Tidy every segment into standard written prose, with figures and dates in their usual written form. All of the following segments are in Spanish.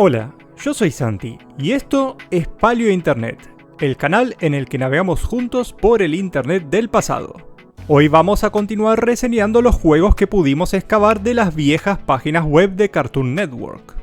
Hola, yo soy Santi y esto es Paleo Internet, el canal en el que navegamos juntos por el Internet del pasado. Hoy vamos a continuar reseñando los juegos que pudimos excavar de las viejas páginas web de Cartoon Network.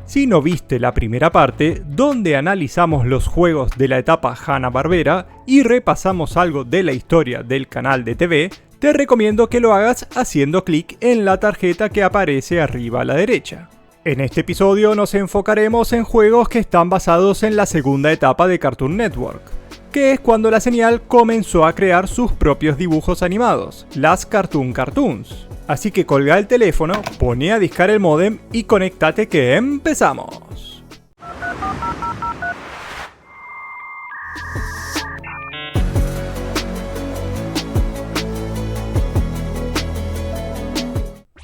Si no viste la primera parte, donde analizamos los juegos de la etapa Hanna-Barbera y repasamos algo de la historia del canal de TV, te recomiendo que lo hagas haciendo clic en la tarjeta que aparece arriba a la derecha. En este episodio nos enfocaremos en juegos que están basados en la segunda etapa de Cartoon Network, que es cuando la señal comenzó a crear sus propios dibujos animados, las Cartoon Cartoons. Así que colga el teléfono, pone a discar el módem y conéctate que empezamos.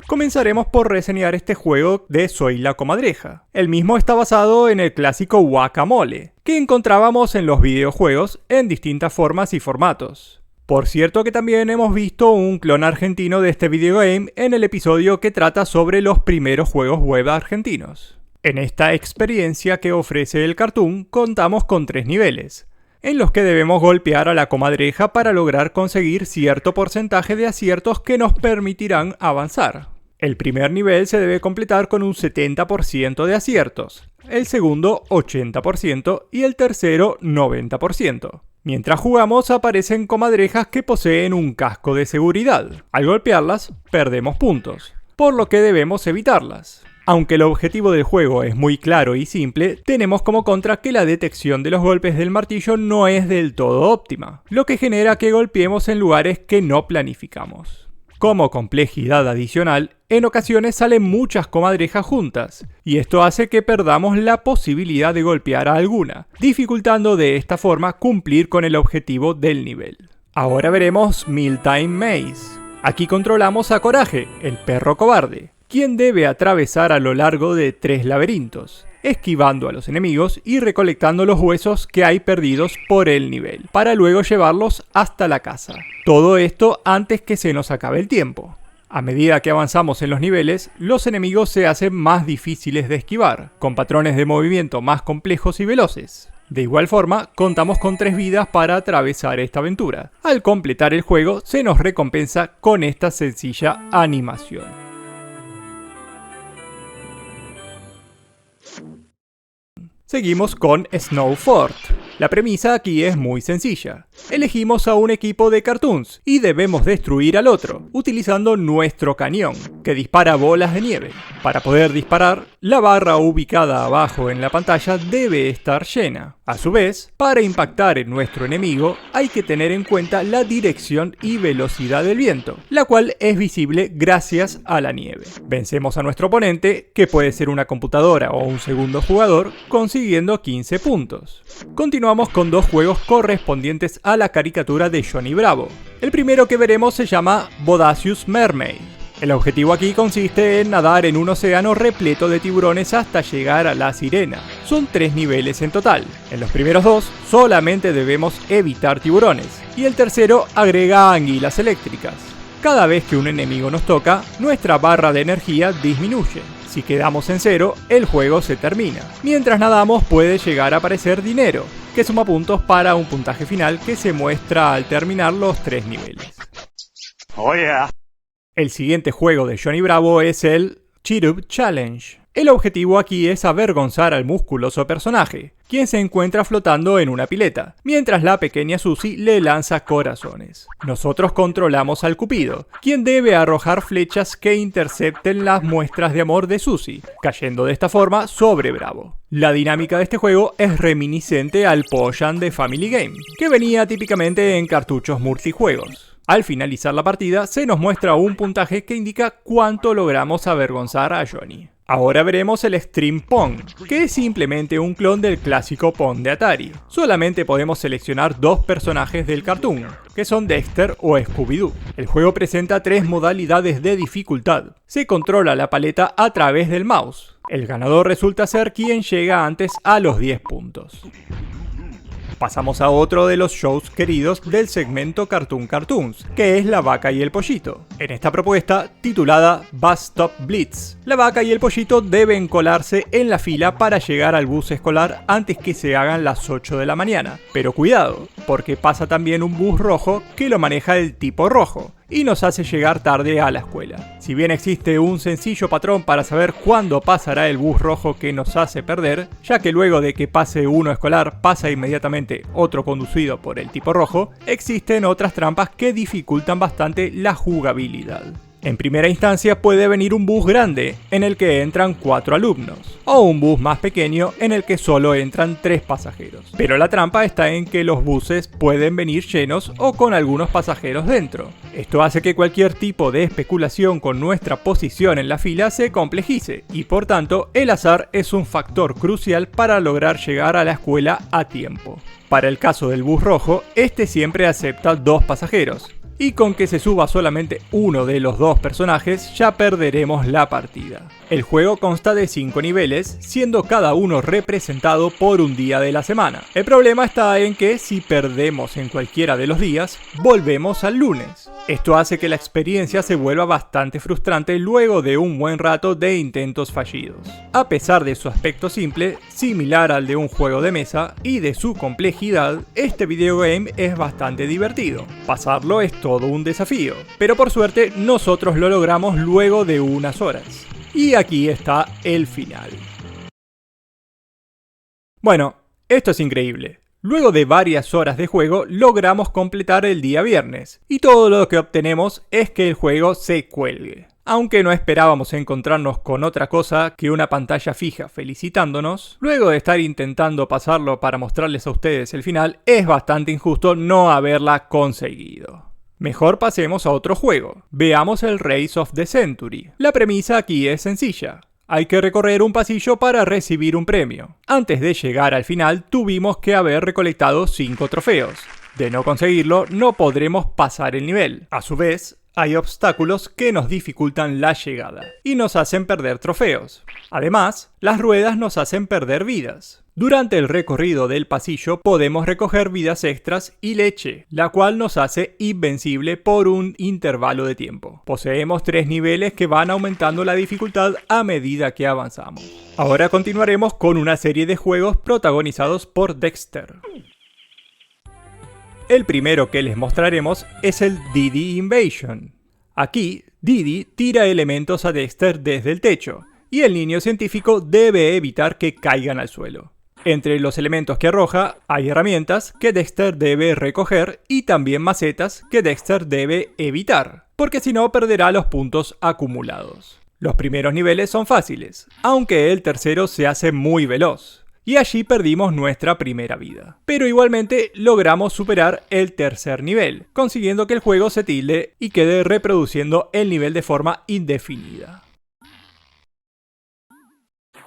Comenzaremos por reseñar este juego de Soy la Comadreja. El mismo está basado en el clásico Guacamole, que encontrábamos en los videojuegos en distintas formas y formatos. Por cierto que también hemos visto un clon argentino de este videogame en el episodio que trata sobre los primeros juegos web argentinos. En esta experiencia que ofrece el cartoon contamos con 3 niveles, en los que debemos golpear a la comadreja para lograr conseguir cierto porcentaje de aciertos que nos permitirán avanzar. El primer nivel se debe completar con un 70% de aciertos, el segundo 80% y el tercero 90%. Mientras jugamos aparecen comadrejas que poseen un casco de seguridad. Al golpearlas, perdemos puntos, por lo que debemos evitarlas. Aunque el objetivo del juego es muy claro y simple, tenemos como contra que la detección de los golpes del martillo no es del todo óptima, lo que genera que golpeemos en lugares que no planificamos. Como complejidad adicional, en ocasiones salen muchas comadrejas juntas, y esto hace que perdamos la posibilidad de golpear a alguna, dificultando de esta forma cumplir con el objetivo del nivel. Ahora veremos Mealtime Maze. Aquí controlamos a Coraje, el perro cobarde, quien debe atravesar a lo largo de 3 laberintos, esquivando a los enemigos y recolectando los huesos que hay perdidos por el nivel, para luego llevarlos hasta la casa. Todo esto antes que se nos acabe el tiempo. A medida que avanzamos en los niveles, los enemigos se hacen más difíciles de esquivar, con patrones de movimiento más complejos y veloces. De igual forma, contamos con 3 vidas para atravesar esta aventura. Al completar el juego, se nos recompensa con esta sencilla animación. Seguimos con Snow Fort. La premisa aquí es muy sencilla. Elegimos a un equipo de cartoons y debemos destruir al otro, utilizando nuestro cañón, que dispara bolas de nieve. Para poder disparar, la barra ubicada abajo en la pantalla debe estar llena. A su vez, para impactar en nuestro enemigo, hay que tener en cuenta la dirección y velocidad del viento, la cual es visible gracias a la nieve. Vencemos a nuestro oponente, que puede ser una computadora o un segundo jugador, consiguiendo 15 puntos. Continuamos con 2 juegos correspondientes a la caricatura de Johnny Bravo. El primero que veremos se llama Bodacious Mermaid. El objetivo aquí consiste en nadar en un océano repleto de tiburones hasta llegar a la sirena. Son 3 niveles en total. En los primeros 2 solamente debemos evitar tiburones, y el tercero agrega anguilas eléctricas. Cada vez que un enemigo nos toca, nuestra barra de energía disminuye. Si quedamos en 0, el juego se termina. Mientras nadamos puede llegar a aparecer dinero, que suma puntos para un puntaje final que se muestra al terminar los 3 niveles. Oh yeah. El siguiente juego de Johnny Bravo es el Cheer-Up Challenge. El objetivo aquí es avergonzar al musculoso personaje, quien se encuentra flotando en una pileta, mientras la pequeña Susie le lanza corazones. Nosotros controlamos al Cupido, quien debe arrojar flechas que intercepten las muestras de amor de Susie, cayendo de esta forma sobre Bravo. La dinámica de este juego es reminiscente al Potion de Family Game, que venía típicamente en cartuchos multijuegos. Al finalizar la partida, se nos muestra un puntaje que indica cuánto logramos avergonzar a Johnny. Ahora veremos el Extreme Pong, que es simplemente un clon del clásico Pong de Atari. Solamente podemos seleccionar 2 personajes del cartoon, que son Dexter o Scooby-Doo. El juego presenta 3 modalidades de dificultad. Se controla la paleta a través del mouse. El ganador resulta ser quien llega antes a los 10 puntos. Pasamos a otro de los shows queridos del segmento Cartoon Cartoons, que es La Vaca y el Pollito. En esta propuesta, titulada Bus Stop Blitz, la vaca y el pollito deben colarse en la fila para llegar al bus escolar antes que se hagan las 8 de la mañana. Pero cuidado, porque pasa también un bus rojo que lo maneja el tipo rojo y nos hace llegar tarde a la escuela. Si bien existe un sencillo patrón para saber cuándo pasará el bus rojo que nos hace perder, ya que luego de que pase uno escolar pasa inmediatamente otro conducido por el tipo rojo, existen otras trampas que dificultan bastante la jugabilidad. En primera instancia puede venir un bus grande, en el que entran 4 alumnos, o un bus más pequeño en el que solo entran 3 pasajeros. Pero la trampa está en que los buses pueden venir llenos o con algunos pasajeros dentro. Esto hace que cualquier tipo de especulación con nuestra posición en la fila se complejice, y por tanto el azar es un factor crucial para lograr llegar a la escuela a tiempo. Para el caso del bus rojo, este siempre acepta 2 pasajeros. Y con que se suba solamente uno de los 2 personajes ya perderemos la partida. El juego consta de 5 niveles, siendo cada uno representado por un día de la semana. El problema está en que si perdemos en cualquiera de los días, volvemos al lunes. Esto hace que la experiencia se vuelva bastante frustrante luego de un buen rato de intentos fallidos. A pesar de su aspecto simple, similar al de un juego de mesa, y de su complejidad, este videogame es bastante divertido. Pasarlo es todo un desafío, pero por suerte nosotros lo logramos luego de unas horas. Y aquí está el final. Bueno, esto es increíble. Luego de varias horas de juego logramos completar el día viernes, y todo lo que obtenemos es que el juego se cuelgue. Aunque no esperábamos encontrarnos con otra cosa que una pantalla fija felicitándonos, luego de estar intentando pasarlo para mostrarles a ustedes el final, es bastante injusto no haberla conseguido. Mejor pasemos a otro juego. Veamos el Race of the Century. La premisa aquí es sencilla. Hay que recorrer un pasillo para recibir un premio. Antes de llegar al final, tuvimos que haber recolectado 5 trofeos. De no conseguirlo, no podremos pasar el nivel. A su vez, hay obstáculos que nos dificultan la llegada y nos hacen perder trofeos. Además, las ruedas nos hacen perder vidas. Durante el recorrido del pasillo podemos recoger vidas extras y leche, la cual nos hace invencible por un intervalo de tiempo. Poseemos 3 niveles que van aumentando la dificultad a medida que avanzamos. Ahora continuaremos con una serie de juegos protagonizados por Dexter. El primero que les mostraremos es el Didi Invasion. Aquí, Didi tira elementos a Dexter desde el techo, y el niño científico debe evitar que caigan al suelo. Entre los elementos que arroja, hay herramientas que Dexter debe recoger y también macetas que Dexter debe evitar, porque si no perderá los puntos acumulados. Los primeros niveles son fáciles, aunque el tercero se hace muy veloz. Y allí perdimos nuestra primera vida. Pero igualmente logramos superar el tercer nivel, consiguiendo que el juego se tilde y quede reproduciendo el nivel de forma indefinida.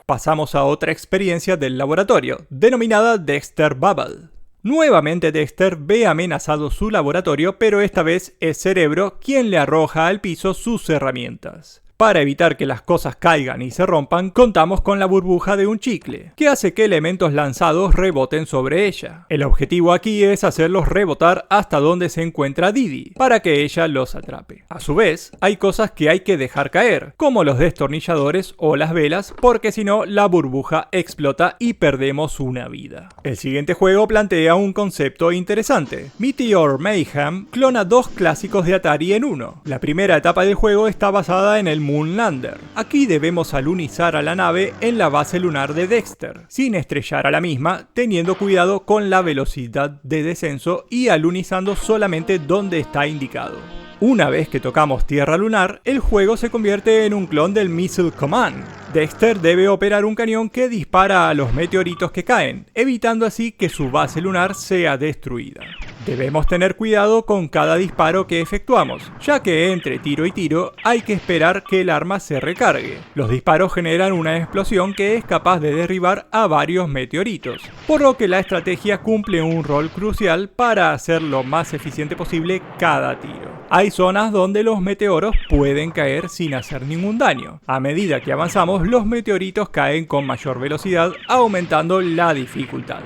Pasamos a otra experiencia del laboratorio, denominada Dexter Bubble. Nuevamente Dexter ve amenazado su laboratorio, pero esta vez es Cerebro quien le arroja al piso sus herramientas. Para evitar que las cosas caigan y se rompan, contamos con la burbuja de un chicle, que hace que elementos lanzados reboten sobre ella. El objetivo aquí es hacerlos rebotar hasta donde se encuentra Didi, para que ella los atrape. A su vez, hay cosas que hay que dejar caer, como los destornilladores o las velas, porque si no, la burbuja explota y perdemos una vida. El siguiente juego plantea un concepto interesante. Meteor Mayhem clona 2 clásicos de Atari en uno. La primera etapa del juego está basada en el Moonlander. Aquí debemos alunizar a la nave en la base lunar de Dexter, sin estrellar a la misma, teniendo cuidado con la velocidad de descenso y alunizando solamente donde está indicado. Una vez que tocamos tierra lunar, el juego se convierte en un clon del Missile Command. Dexter debe operar un cañón que dispara a los meteoritos que caen, evitando así que su base lunar sea destruida. Debemos tener cuidado con cada disparo que efectuamos, ya que entre tiro y tiro hay que esperar que el arma se recargue. Los disparos generan una explosión que es capaz de derribar a varios meteoritos, por lo que la estrategia cumple un rol crucial para hacer lo más eficiente posible cada tiro. Hay zonas donde los meteoros pueden caer sin hacer ningún daño. A medida que avanzamos, los meteoritos caen con mayor velocidad, aumentando la dificultad.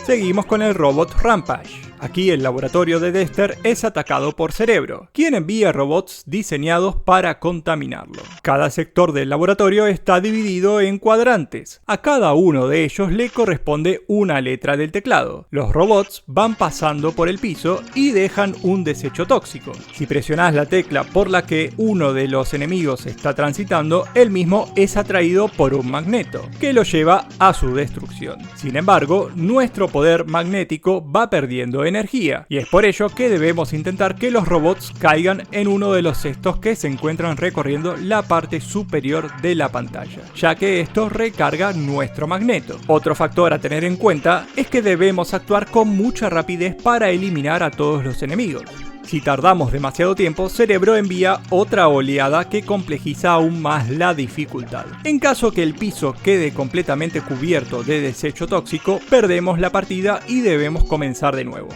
Seguimos con el robot Rampage. Aquí el laboratorio de Dexter es atacado por Cerebro, quien envía robots diseñados para contaminarlo. Cada sector del laboratorio está dividido en cuadrantes. A cada uno de ellos le corresponde una letra del teclado. Los robots van pasando por el piso y dejan un desecho tóxico. Si presionas la tecla por la que uno de los enemigos está transitando, el mismo es atraído por un magneto, que lo lleva a su destrucción. Sin embargo, nuestro poder magnético va perdiendo energía, y es por ello que debemos intentar que los robots caigan en uno de los cestos que se encuentran recorriendo la parte superior de la pantalla, ya que esto recarga nuestro magneto. Otro factor a tener en cuenta es que debemos actuar con mucha rapidez para eliminar a todos los enemigos. Si tardamos demasiado tiempo, Cerebro envía otra oleada que complejiza aún más la dificultad. En caso que el piso quede completamente cubierto de desecho tóxico, perdemos la partida y debemos comenzar de nuevo.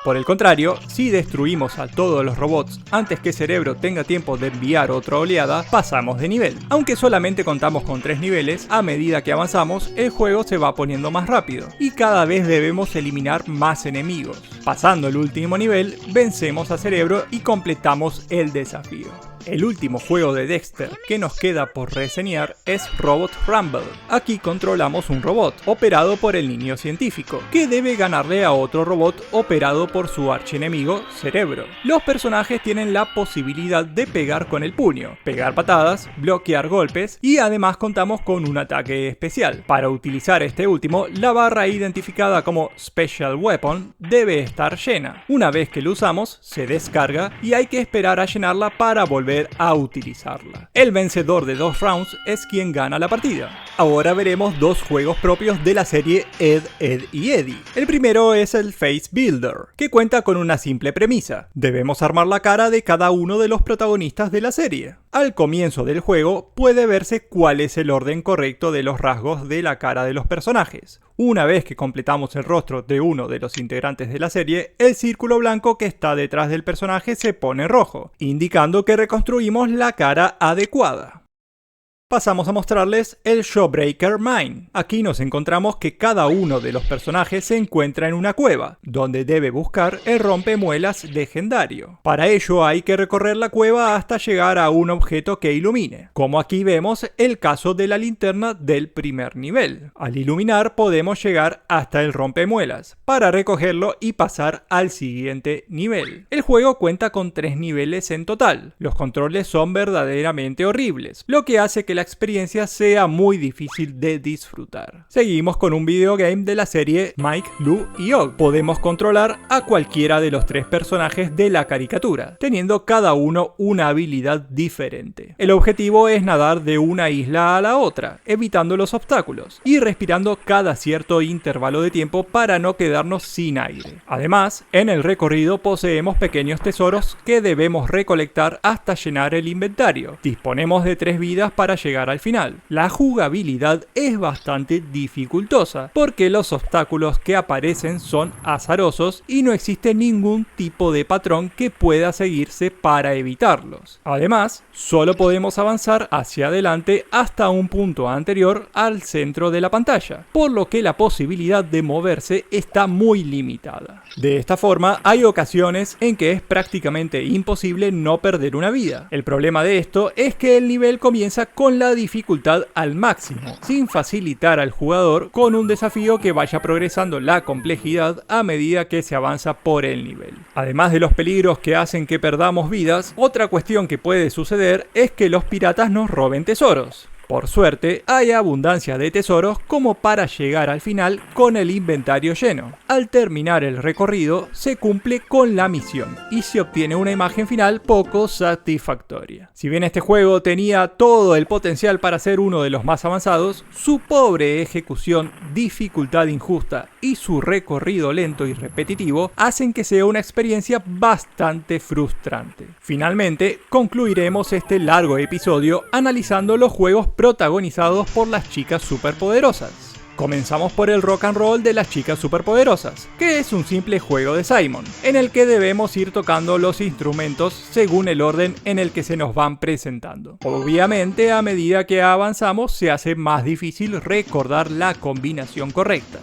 Por el contrario, si destruimos a todos los robots antes que Cerebro tenga tiempo de enviar otra oleada, pasamos de nivel. Aunque solamente contamos con 3 niveles, a medida que avanzamos, el juego se va poniendo más rápido, y cada vez debemos eliminar más enemigos. Pasando el último nivel, vencemos a Cerebro y completamos el desafío. El último juego de Dexter que nos queda por reseñar es Robot Rumble. Aquí controlamos un robot operado por el niño científico, que debe ganarle a otro robot operado por su archienemigo Cerebro. Los personajes tienen la posibilidad de pegar con el puño, pegar patadas, bloquear golpes, y además contamos con un ataque especial. Para utilizar este último, la barra identificada como Special Weapon debe estar llena. Una vez que lo usamos, se descarga y hay que esperar a llenarla para volver a utilizarla. El vencedor de 2 rounds es quien gana la partida. Ahora veremos 2 juegos propios de la serie Ed, Edd y Eddy. El primero es el Face Builder, que cuenta con una simple premisa: debemos armar la cara de cada uno de los protagonistas de la serie. Al comienzo del juego puede verse cuál es el orden correcto de los rasgos de la cara de los personajes. Una vez que completamos el rostro de uno de los integrantes de la serie, el círculo blanco que está detrás del personaje se pone rojo, indicando que reconstruimos la cara adecuada. Pasamos a mostrarles el Showbreaker Mine. Aquí nos encontramos que cada uno de los personajes se encuentra en una cueva, donde debe buscar el rompemuelas legendario. Para ello hay que recorrer la cueva hasta llegar a un objeto que ilumine, como aquí vemos el caso de la linterna del primer nivel. Al iluminar podemos llegar hasta el rompemuelas, para recogerlo y pasar al siguiente nivel. El juego cuenta con 3 niveles en total. Los controles son verdaderamente horribles, lo que hace que la experiencia sea muy difícil de disfrutar. Seguimos con un videogame de la serie Mike, Lou y Og. Podemos controlar a cualquiera de los 3 personajes de la caricatura, teniendo cada uno una habilidad diferente. El objetivo es nadar de una isla a la otra, evitando los obstáculos y respirando cada cierto intervalo de tiempo para no quedarnos sin aire. Además, en el recorrido poseemos pequeños tesoros que debemos recolectar hasta llenar el inventario. Disponemos de 3 vidas para llegar al final. La jugabilidad es bastante dificultosa, porque los obstáculos que aparecen son azarosos y no existe ningún tipo de patrón que pueda seguirse para evitarlos. Además, solo podemos avanzar hacia adelante hasta un punto anterior al centro de la pantalla, por lo que la posibilidad de moverse está muy limitada. De esta forma, hay ocasiones en que es prácticamente imposible no perder una vida. El problema de esto es que el nivel comienza con la dificultad al máximo, sin facilitar al jugador con un desafío que vaya progresando la complejidad a medida que se avanza por el nivel. Además de los peligros que hacen que perdamos vidas, otra cuestión que puede suceder es que los piratas nos roben tesoros. Por suerte, hay abundancia de tesoros como para llegar al final con el inventario lleno. Al terminar el recorrido, se cumple con la misión y se obtiene una imagen final poco satisfactoria. Si bien este juego tenía todo el potencial para ser uno de los más avanzados, su pobre ejecución, dificultad injusta y su recorrido lento y repetitivo hacen que sea una experiencia bastante frustrante. Finalmente, concluiremos este largo episodio analizando los juegos protagonizados por las chicas superpoderosas. Comenzamos por el rock and roll de las chicas superpoderosas, que es un simple juego de Simon, en el que debemos ir tocando los instrumentos según el orden en el que se nos van presentando. Obviamente, a medida que avanzamos se hace más difícil recordar la combinación correcta.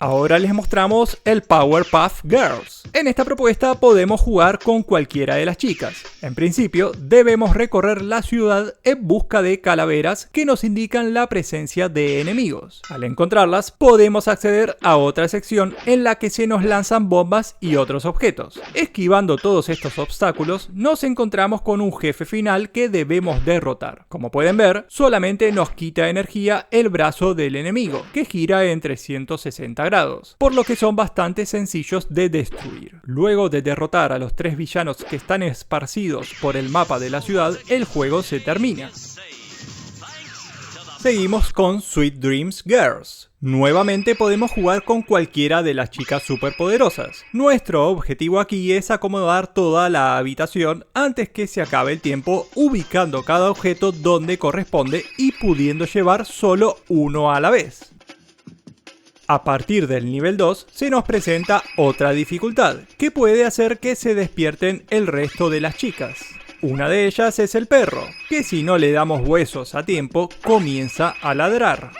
Ahora les mostramos el Powerpuff Girls. En esta propuesta podemos jugar con cualquiera de las chicas. En principio, debemos recorrer la ciudad en busca de calaveras que nos indican la presencia de enemigos. Al encontrarlas, podemos acceder a otra sección en la que se nos lanzan bombas y otros objetos. Esquivando todos estos obstáculos, nos encontramos con un jefe final que debemos derrotar. Como pueden ver, solamente nos quita energía el brazo del enemigo, que gira en 360 grados, por lo que son bastante sencillos de destruir. Luego de derrotar a los 3 villanos que están esparcidos por el mapa de la ciudad, el juego se termina. Seguimos con Sweet Dreams Girls. Nuevamente podemos jugar con cualquiera de las chicas superpoderosas. Nuestro objetivo aquí es acomodar toda la habitación antes que se acabe el tiempo, ubicando cada objeto donde corresponde y pudiendo llevar solo uno a la vez. A partir del nivel 2 se nos presenta otra dificultad, que puede hacer que se despierten el resto de las chicas. Una de ellas es el perro, que si no le damos huesos a tiempo, comienza a ladrar.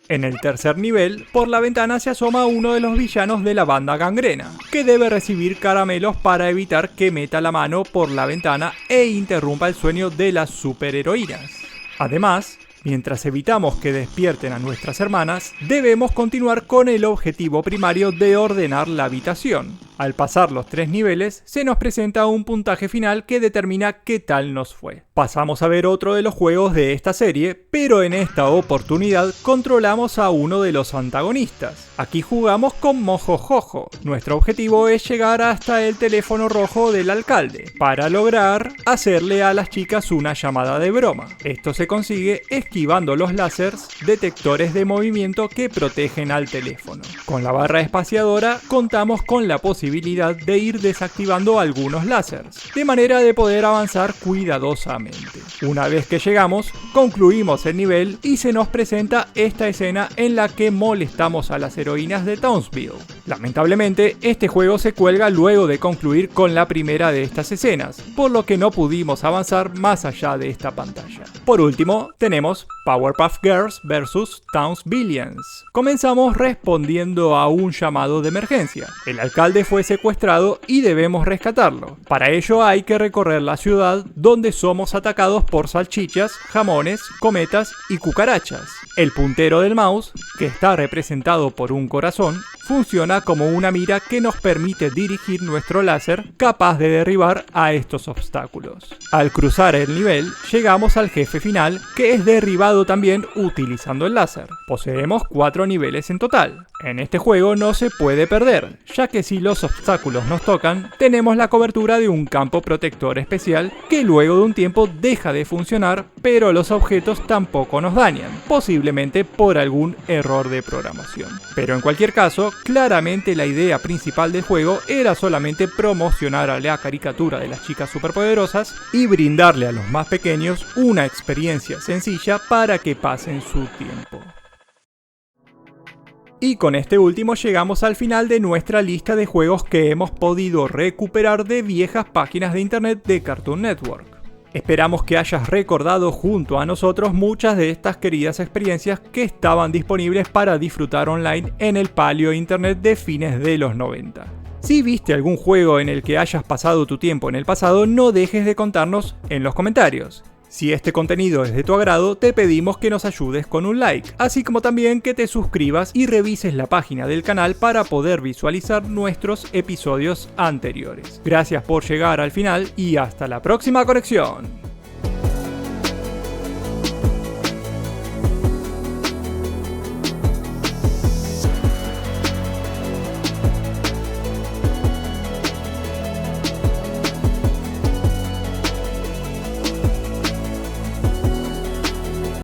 En el tercer nivel, por la ventana se asoma uno de los villanos de la banda Gangrena, que debe recibir caramelos para evitar que meta la mano por la ventana e interrumpa el sueño de las superheroínas. Además, mientras evitamos que despierten a nuestras hermanas, debemos continuar con el objetivo primario de ordenar la habitación. Al pasar los 3 niveles, se nos presenta un puntaje final que determina qué tal nos fue. Pasamos a ver otro de los juegos de esta serie, pero en esta oportunidad controlamos a uno de los antagonistas. Aquí jugamos con Mojo Jojo. Nuestro objetivo es llegar hasta el teléfono rojo del alcalde, para lograr hacerle a las chicas una llamada de broma. Esto se consigue esquivando los láseres detectores de movimiento que protegen al teléfono. Con la barra espaciadora contamos con la posibilidad de ir desactivando algunos láseres, de manera de poder avanzar cuidadosamente. Una vez que llegamos, concluimos el nivel y se nos presenta esta escena en la que molestamos a las heroínas de Townsville. Lamentablemente, este juego se cuelga luego de concluir con la primera de estas escenas, por lo que no pudimos avanzar más allá de esta pantalla. Por último, tenemos Powerpuff Girls vs Townsvillians. Comenzamos respondiendo a un llamado de emergencia. El alcalde fue secuestrado y debemos rescatarlo. Para ello hay que recorrer la ciudad, donde somos atacados por salchichas, jamones, cometas y cucarachas. El puntero del mouse, que está representado por un corazón, funciona como una mira que nos permite dirigir nuestro láser, capaz de derribar a estos obstáculos. Al cruzar el nivel, llegamos al jefe final, que es derribado también utilizando el láser. Poseemos 4 niveles en total. En este juego no se puede perder, ya que si los obstáculos nos tocan, tenemos la cobertura de un campo protector especial que luego de un tiempo deja de funcionar, pero los objetos tampoco nos dañan, posiblemente por algún error de programación. Pero en cualquier caso, claramente la idea principal del juego era solamente promocionar a la caricatura de las chicas superpoderosas y brindarle a los más pequeños una experiencia sencilla para que pasen su tiempo. Y con este último llegamos al final de nuestra lista de juegos que hemos podido recuperar de viejas páginas de internet de Cartoon Network. Esperamos que hayas recordado junto a nosotros muchas de estas queridas experiencias que estaban disponibles para disfrutar online en el palio internet de fines de los 90. Si viste algún juego en el que hayas pasado tu tiempo en el pasado, no dejes de contarnos en los comentarios. Si este contenido es de tu agrado, te pedimos que nos ayudes con un like, así como también que te suscribas y revises la página del canal para poder visualizar nuestros episodios anteriores. Gracias por llegar al final y hasta la próxima conexión.